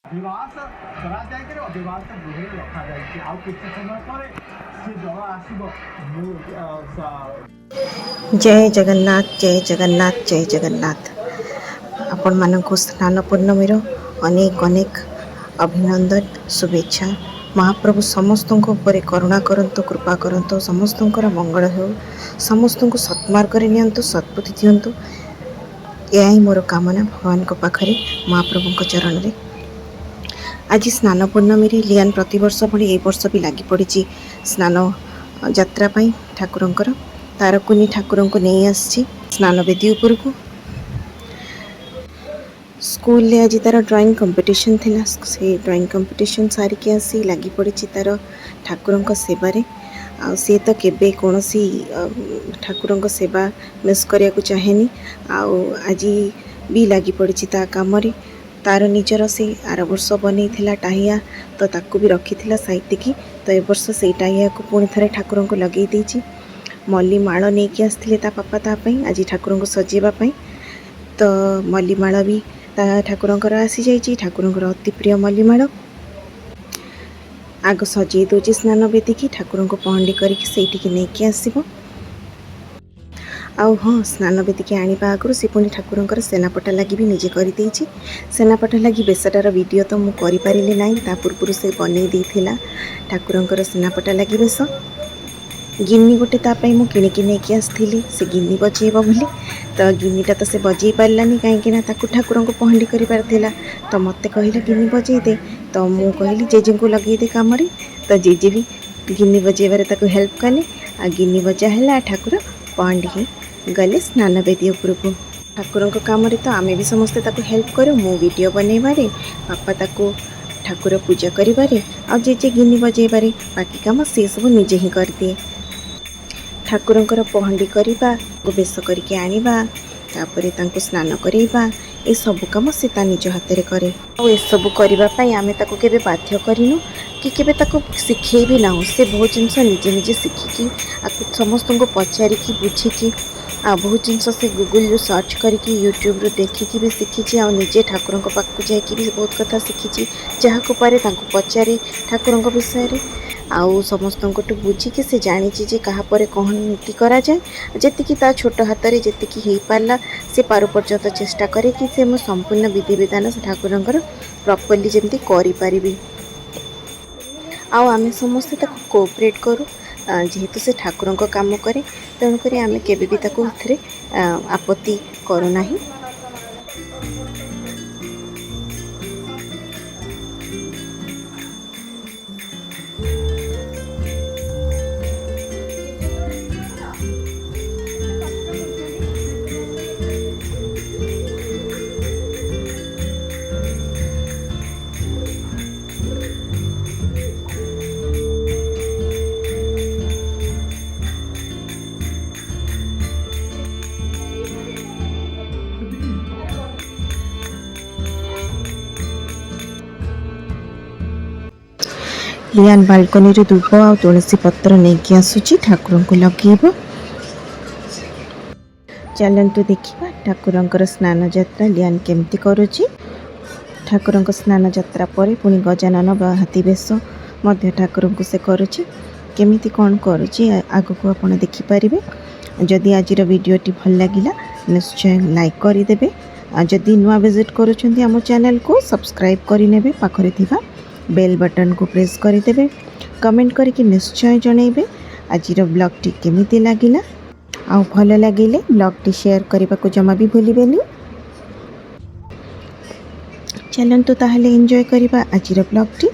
विवास कराଯାଇकରି ଅବିବାହିତ ଗୃହରେ ରଖାଯାଇଛି। ଆଉ କିଛି ସମୟ ପରେ ସେ ଜଳ ଆସିବ। जय जगन्नाथ जय जगन्नाथ जय जगन्नाथ। आपण मानकु स्नान पूर्णमीर अनेक अनेक अभिनंदन शुभेच्छा। महाप्रभु समस्त उपरे करुणा करंतु कृपा करंतु समस्तंकर मंगल हो समस्त को सत्मार्ग नियंतु सद्बुद्धि दियंतु। यह ही मोर कामना भगवान को पाखरे महाप्रभु चरण रे। आज स्नान पूर्णमी लियान प्रतिवर्ष भली ए वर्ष भी लगी पड़ी स्नान यात्रा पाई ठाकुरंकर तारकुनी ठाकुर को नहीं आसी स्नान वेदी उपर को। स्कूल ले आज तार ड्राइंग कंपटीशन थिला से ड्राइंग कंपटीशन सारिके आसी लगी पड़ी तार ठाकुरंक सेबारे। सी तो केबे कौन सी ठाकुरंक सेवा मिस करिया को चाहेनी। आज भी लगी पड़ी ता काम तार निजर से आर वर्ष बनी टाहिया तो ताकू भी रखी साइतिकी तो ए वर्ष से टाहिया को पुणी थे ठाकुर को लगे देची। मल्ली माଳ नहीं आसते ता पापा तापाई आज ठाकुर को सजेवाई तो मल्ली माଳ भी ता ठाकुरंकर आसी जाइए। ठाकुरंकर अति प्रिय मल्ली माळ आग सजे दूची स्नान वेदी की ठाकुर को पहंडी करके नहीं आसब। आउ हाँ स्नान वेदी की आने आगु से पुणी ठाकुरंकर सेनापटा लगी भी निजे कर सेनापटा लगी बेसटार वीडियो तो मुझे करें ना ता पूर्व से बनई देला ठाकुरंकर सेनापटा लगी बेस। गिन्नी गोटे तापाई मु किणिकी नहीं आसती से गिन्नी बजेब बोली तो गिन्नीटा तो से बजे पारानी कहीं ठाकुर को पहंडी कर तो मत कहला गिन्नी बजे दे तो मु कहली जेजे को लगे दे कम तो जेजे भी गिन्नी बजेबार हेल्प कले आ गिन्नी बजा है ठाकुर पहंडी गले स्नान वेदी उपरक ठाकुर कम तो आम भी समस्ते हेल्प करूँ मु वीडियो बनइबारे बापा ताको ठाकुर पूजा करें आ जेजे गिन्नी बजेबारे बाकी कम सी सब निजे ही कर दिए। ठाकुरंकर पहंडी करवा बेस करके आनिबा तापरे तांको स्नान करवा ए सब कम से निज हाथ में करे। ए सब करने आम केबे बाध्य करूँ कि केबे शिखे भी ना से बहुत जिनस निजे निजे शिखिकी समस्त को पचारिकी बुझिकी आ बहुत जिनस से गूगल सर्च करके यूट्यूब देखिकी भी शिखी आ निजे ठाकुर पाखक जाकि भी बहुत कथा शिखी जहाँ को पारे पचारे ठाकुर विषय आउ समस्त बुझिकी से जानी जे क्या कौन नीति करा जाए जी ता छोट हाथ में जी हो पारा से पार पर्यंत चेष्टा करे कि से मो संपूर्ण विधि विधान से ठाकुरंकर प्रॉपर्ली जमी करी। आम समस्ते कोऑपरेट करूँ जेहेतु से ठाकुर काम करे तेणुक आम केबे भी आपत्ति करूना। लियान बालकनी रे धूप आ तुलसी पत्र नहीं आसूची ठाकुर को लगेब। चलतु देखा ठाकुरंकर स्नान यात्रा लियान केमती करुची। ठाकुर स्नान यात्रा पर पुणी गजानन हाथी बेश मध्य ठाकुर को से करुची केमिति कौन करुची आग को आपण देखिपारे। जदि आज वीडियोटी भल लगिला निश्चय लाइक करदे। जदि नुआ विजिट करुछंती आम चैनल को सब्सक्राइब करिनेबे पाखरे थिबा बेल बटन को प्रेस करदे। कमेंट करके निश्चय जनइबे आज ब्लॉगटी केमिति लागिला आ भल लगिले ब्लॉगटी शेयर करने को जमा भी भूलिबेनी। चलंतु ताहले एंजॉय करबा आज ब्लॉगटी।